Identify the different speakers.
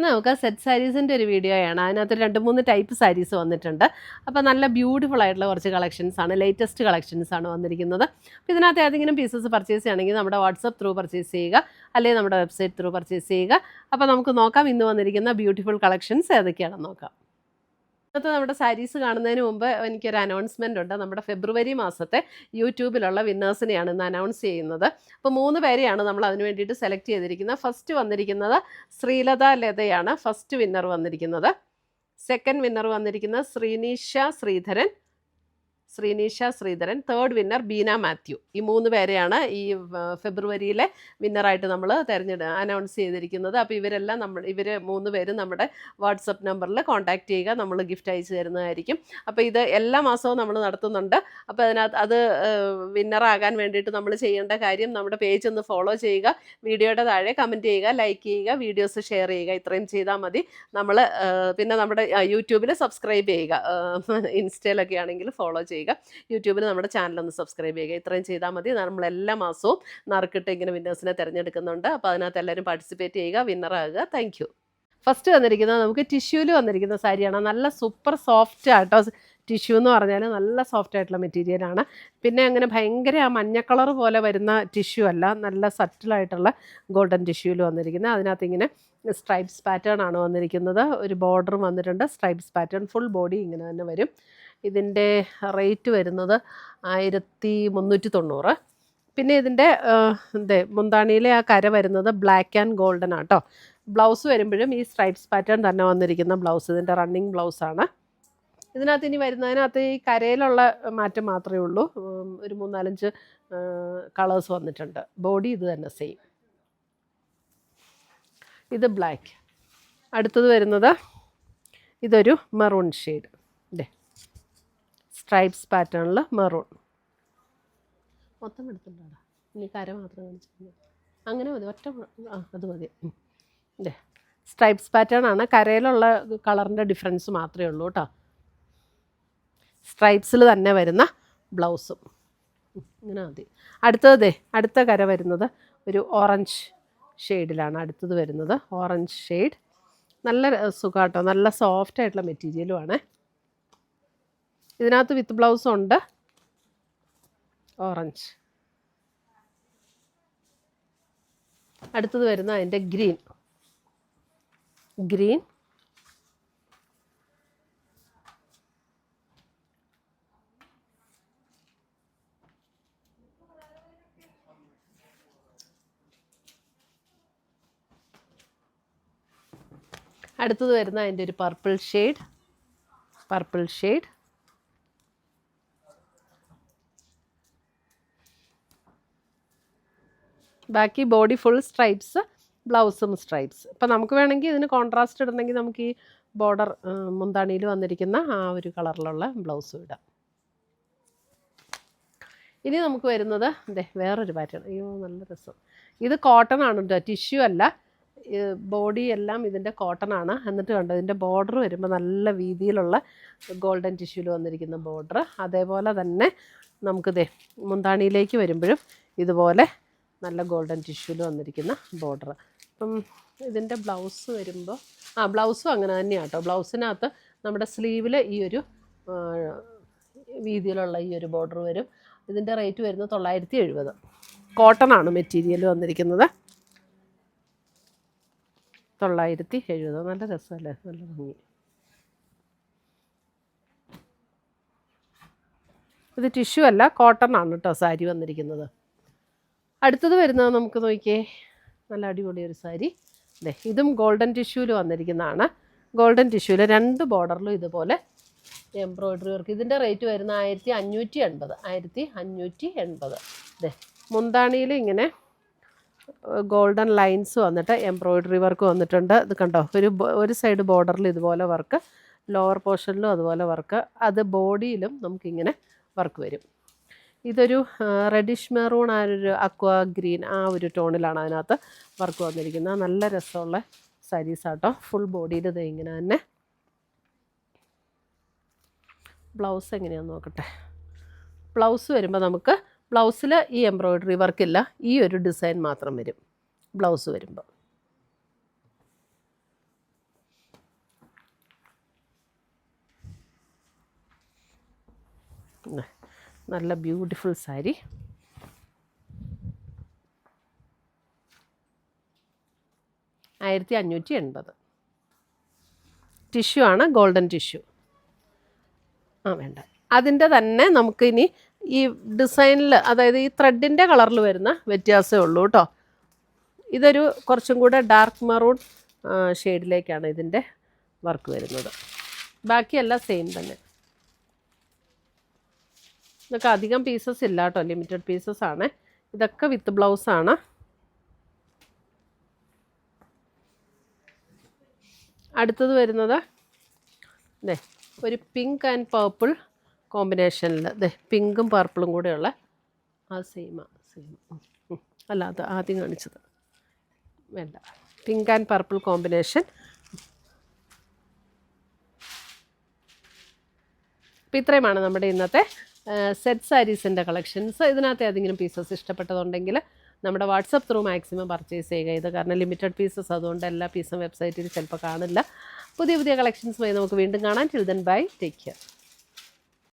Speaker 1: നമുക്ക് സെറ്റ് സാരീസിൻ്റെ ഒരു വീഡിയോയാണ്. അതിനകത്ത് 2-3 ടൈപ്പ് സാരീസ് വന്നിട്ടുണ്ട്. അപ്പോൾ നല്ല ബ്യൂട്ടിഫുൾ ആയിട്ടുള്ള കുറച്ച് കളക്ഷൻസാണ്, ലേറ്റസ്റ്റ് കളക്ഷൻസാണ് വന്നിരിക്കുന്നത്. അപ്പോൾ ഇതിനകത്ത് ഏതെങ്കിലും പീസസ് പർച്ചേസ് ചെയ്യണമെങ്കിൽ നമ്മുടെ വാട്സപ്പ് ത്രൂ പർച്ചേസ് ചെയ്യുക, അല്ലെങ്കിൽ നമ്മുടെ വെബ്സൈറ്റ് ത്രൂ പർച്ചേസ് ചെയ്യുക. അപ്പോൾ നമുക്ക് നോക്കാം ഇന്ന് വന്നിരിക്കുന്ന ബ്യൂട്ടിഫുൾ കളക്ഷൻസ് ഏതൊക്കെയാണെന്ന് നോക്കാം. ഇന്നത്തെ നമ്മുടെ സാരീസ് കാണുന്നതിന് മുമ്പ് എനിക്കൊരു അനൗൺസ്മെൻ്റ് ഉണ്ട്. നമ്മുടെ ഫെബ്രുവരി മാസത്തെ യൂട്യൂബിലുള്ള വിന്നേഴ്സിനെയാണ് ഇന്ന് അനൗൺസ് ചെയ്യുന്നത്. അപ്പോൾ 3 പേരെയാണ് നമ്മൾ അതിന് വേണ്ടിയിട്ട് സെലക്ട് ചെയ്തിരിക്കുന്നത്. ഫസ്റ്റ് വന്നിരിക്കുന്നത് ശ്രീലത ലതയാണ് ഫസ്റ്റ് വിന്നർ വന്നിരിക്കുന്നത്. സെക്കൻഡ് വിന്നർ വന്നിരിക്കുന്നത് ശ്രീനീഷ ശ്രീധരൻ. Third winner Beena Mathew. ഈ 3 പേരെയാണ് ഈ ഫെബ്രുവരിയിലെ വിന്നറായിട്ട് നമ്മൾ അനൗൺസ് ചെയ്തിരിക്കുന്നത്. അപ്പോൾ ഇവർ 3 പേരും നമ്മുടെ വാട്സപ്പ് നമ്പറിൽ കോൺടാക്റ്റ് ചെയ്യുക, നമ്മൾ ഗിഫ്റ്റ് അയച്ചു തരുന്നതായിരിക്കും. അപ്പോൾ ഇത് എല്ലാ മാസവും നമ്മൾ നടത്തുന്നുണ്ട്. അപ്പോൾ അത് വിന്നറാകാൻ വേണ്ടിയിട്ട് നമ്മൾ ചെയ്യേണ്ട കാര്യം നമ്മുടെ പേജ് ഒന്ന് ഫോളോ ചെയ്യുക, വീഡിയോയുടെ താഴെ കമൻറ്റ് ചെയ്യുക, ലൈക്ക് ചെയ്യുക, വീഡിയോസ് ഷെയർ ചെയ്യുക. ഇത്രയും ചെയ്താൽ മതി. പിന്നെ നമ്മുടെ യൂട്യൂബിൽ സബ്സ്ക്രൈബ് ചെയ്യുക, ഇൻസ്റ്റയിലൊക്കെ ആണെങ്കിൽ ഫോളോ ചെയ്യുക, യൂട്യൂബിൽ നമ്മുടെ ചാനലൊന്ന് സബ്സ്ക്രൈബ് ചെയ്യുക. ഇത്രയും ചെയ്താൽ മതി. നമ്മൾ എല്ലാ മാസവും നറുക്കിട്ട് ഇങ്ങനെ വിന്നേഴ്സിനെ തിരഞ്ഞെടുക്കുന്നുണ്ട്. അപ്പോൾ അതിനകത്ത് എല്ലാവരും പാർട്ടിസിപ്പേറ്റ് ചെയ്യുക, വിന്നറാകുക. Thank you. ഫസ്റ്റ് വന്നിരിക്കുന്നത് നമുക്ക് ടിഷ്യൂല് വന്നിരിക്കുന്ന സാരിയാണ്. നല്ല സൂപ്പർ സോഫ്റ്റ് ആട്ടോ. ടിഷ്യൂ എന്ന് പറഞ്ഞാൽ നല്ല സോഫ്റ്റ് ആയിട്ടുള്ള മെറ്റീരിയലാണ്. പിന്നെ അങ്ങനെ ഭയങ്കര ആ മഞ്ഞ കളർ പോലെ വരുന്ന ടിഷ്യൂ അല്ല, നല്ല സറ്റിലായിട്ടുള്ള ഗോൾഡൻ ടിഷ്യൂല് വന്നിരിക്കുന്നത്. അതിനകത്ത് ഇങ്ങനെ സ്ട്രൈപ്സ് പാറ്റേൺ ആണ് വന്നിരിക്കുന്നത്. ഒരു ബോർഡറും വന്നിട്ടുണ്ട്, സ്ട്രൈപ്സ് പാറ്റേൺ. ഫുൾ ബോഡി ഇങ്ങനെ തന്നെ വരും. ഇതിൻ്റെ റേറ്റ് വരുന്നത് 1390. പിന്നെ ഇതിൻ്റെ മുന്താണിയിലെ ആ കര വരുന്നത് ബ്ലാക്ക് ആൻഡ് ഗോൾഡൻ ആട്ടോ. ബ്ലൗസ് വരുമ്പോഴും ഈ സ്ട്രൈപ്സ് പാറ്റേൺ തന്നെ വന്നിരിക്കുന്ന ബ്ലൗസ്, ഇതിൻ്റെ റണ്ണിങ് ബ്ലൗസാണ്. ഇതിനകത്ത് ഇനി വരുന്നതിനകത്ത് ഈ കരയിലുള്ള മാറ്റം മാത്രമേ ഉള്ളൂ. ഒരു 3-4-5 കളേഴ്സ് വന്നിട്ടുണ്ട്. ബോഡി ഇത് തന്നെ സെയിം. ഇത് ബ്ലാക്ക്. അടുത്തത് വരുന്നത് ഇതൊരു മെറൂൺ ഷെയ്ഡ്. സ്ട്രൈപ്സ് പാറ്റേണിൽ മെറൂൺ. മൊത്തം എടുത്തിട്ടുണ്ടോ? ഇനി കര മാത്രം കാണിച്ചിട്ടുണ്ട്. അങ്ങനെ മതി, ഒറ്റ അത് മതി. സ്ട്രൈപ്സ് പാറ്റേൺ ആണ്. കരയിലുള്ള കളറിൻ്റെ ഡിഫറൻസ് മാത്രമേ ഉള്ളൂ കേട്ടോ. സ്ട്രൈപ്സിൽ തന്നെ വരുന്ന ബ്ലൗസും ഇങ്ങനെ മതി. അടുത്ത കര വരുന്നത് ഒരു ഓറഞ്ച് ഷെയ്ഡിലാണ്. അടുത്തത് വരുന്നത് ഓറഞ്ച് ഷെയ്ഡ്. നല്ല സുഖാട്ടോ, നല്ല സോഫ്റ്റ് ആയിട്ടുള്ള മെറ്റീരിയലുമാണ്. ഇതിനകത്ത് വിത്ത് ബ്ലൗസും ഉണ്ട്. ഓറഞ്ച്. അടുത്തത് വരുന്ന അതിൻ്റെ ഗ്രീൻ. അടുത്തത് വരുന്ന അതിൻ്റെ ഒരു പർപ്പിൾ ഷെയ്ഡ്. ബാക്കി ബോഡി ഫുൾ സ്ട്രൈപ്സ്, ബ്ലൗസും സ്ട്രൈപ്സ്. ഇപ്പം നമുക്ക് വേണമെങ്കിൽ ഇതിന് കോൺട്രാസ്റ്റ് ഇടണമെങ്കിൽ നമുക്ക് ഈ ബോർഡർ മുന്താണിയിൽ വന്നിരിക്കുന്ന ആ ഒരു കളറിലുള്ള ബ്ലൗസും ഇടാം. ഇനി നമുക്ക് വരുന്നത് വേറൊരു പാറ്റേൺ. അയ്യോ നല്ല രസം. ഇത് കോട്ടൺ ആണ് കേട്ടോ, ടിഷ്യൂ അല്ല. ബോഡി എല്ലാം ഇതിൻ്റെ കോട്ടൺ ആണ്. എന്നിട്ട് കണ്ടോ ഇതിൻ്റെ ബോർഡർ വരുമ്പോൾ നല്ല വീതിയിലുള്ള ഗോൾഡൻ ടിഷ്യൂവിൽ വന്നിരിക്കുന്ന ബോർഡർ. അതേപോലെ തന്നെ നമുക്ക് മുന്താണിയിലേക്ക് വരുമ്പോഴും ഇതുപോലെ നല്ല ഗോൾഡൻ ടിഷ്യൂവിൽ വന്നിരിക്കുന്ന ബോർഡർ. അപ്പം ഇതിൻ്റെ ബ്ലൗസ് വരുമ്പോൾ ബ്ലൗസും അങ്ങനെ തന്നെയാണ് കേട്ടോ. ബ്ലൗസിനകത്ത് നമ്മുടെ സ്ലീവിൽ ഈ ഒരു വീതിയിലുള്ള ഈ ഒരു ബോർഡർ വരും. ഇതിൻ്റെ റേറ്റ് വരുന്നത് 970. കോട്ടൺ ആണ് മെറ്റീരിയൽ വന്നിരിക്കുന്നത്. 970. നല്ല രസമല്ലേ, നല്ല ഭംഗി. ഇത് ടിഷ്യൂ അല്ല, കോട്ടൺ ആണ് കേട്ടോ സാരി വന്നിരിക്കുന്നത്. അടുത്തത് വരുന്നത് നമുക്ക് നോക്കിയേ, നല്ല അടിപൊളി ഒരു സാരി. ഇതും ഗോൾഡൻ ടിഷ്യൂവിൽ വന്നിരിക്കുന്നതാണ്. ഗോൾഡൻ ടിഷ്യൂവിൽ 2 ബോർഡറിലും ഇതുപോലെ എംബ്രോയ്ഡറി വർക്ക്. ഇതിൻ്റെ റേറ്റ് വരുന്ന 1580. മുന്താണിയിൽ ഇങ്ങനെ ഗോൾഡൻ ലൈൻസ് വന്നിട്ട് എംബ്രോയ്ഡറി വർക്ക് വന്നിട്ടുണ്ട്. ഇത് കണ്ടോ, ഒരു സൈഡ് ബോർഡറിൽ ഇതുപോലെ വർക്ക്, ലോവർ പോർഷനിലും അതുപോലെ വർക്ക്. അത് ബോഡിയിലും നമുക്കിങ്ങനെ വർക്ക് വരും. ഇതൊരു റെഡിഷ് മെറൂൺ, ആ ഒരു അക്വ ഗ്രീൻ, ആ ഒരു ടോണിലാണ് അതിനകത്ത് വർക്ക് വന്നിരിക്കുന്നത്. നല്ല രസമുള്ള സാരീസാട്ടോ. ഫുൾ ബോഡിയിൽ ഇത് ഇങ്ങനെ തന്നെ. ബ്ലൗസ് എങ്ങനെയാണെന്ന് നോക്കട്ടെ. ബ്ലൗസ് വരുമ്പോൾ നമുക്ക് ബ്ലൗസിൽ ഈ എംബ്രോയ്ഡറി വർക്കില്ല, ഈ ഒരു ഡിസൈൻ മാത്രം വരും ബ്ലൗസ് വരുമ്പോൾ. നല്ല ബ്യൂട്ടിഫുൾ സാരി. $1580. ടിഷ്യൂ ആണ്, ഗോൾഡൻ ടിഷ്യൂ. വേണ്ട, അതിൻ്റെ തന്നെ നമുക്കിനി ഈ ഡിസൈനിൽ, അതായത് ഈ ത്രെഡിൻ്റെ കളറിൽ വരുന്ന വ്യത്യാസമേ ഉള്ളൂ കേട്ടോ. ഇതൊരു കുറച്ചും കൂടെ ഡാർക്ക് മറൂൺ ഷെയ്ഡിലേക്കാണ് ഇതിൻ്റെ വർക്ക് വരുന്നത്. ബാക്കിയെല്ലാം സെയിം തന്നെ. ഇതൊക്കെ അധികം പീസസ് ഇല്ല കേട്ടോ, ലിമിറ്റഡ് പീസസ് ആണ്. ഇതൊക്കെ വിത്ത് ബ്ലൗസാണ്. അടുത്തത് വരുന്നത് ഒരു പിങ്ക് ആൻഡ് പർപ്പിൾ കോമ്പിനേഷനിൽ പിങ്കും പർപ്പിളും കൂടെയുള്ള സെയിം അല്ല, അത് ആദ്യം കാണിച്ചത് വേണ്ട. Pink and purple combination. അപ്പോൾ ഇത്രയുമാണ് നമ്മുടെ ഇന്നത്തെ സെറ്റ് സാരീസിൻ്റെ കളക്ഷൻസ്. ഇതിനകത്ത് ഏതെങ്കിലും പീസസ് ഇഷ്ടപ്പെട്ടതുണ്ടെങ്കിൽ നമ്മുടെ വാട്സപ്പ് ത്രൂ മാക്സിമം പർച്ചേസ് ചെയ്യുക. ഇത് കാരണം ലിമിറ്റഡ് പീസസ്, അതുകൊണ്ട് എല്ലാ പീസും വെബ്സൈറ്റിൽ ചിലപ്പോൾ കാണില്ല. പുതിയ കളക്ഷൻസുമായി നമുക്ക് വീണ്ടും കാണാം. Till then bye, take care.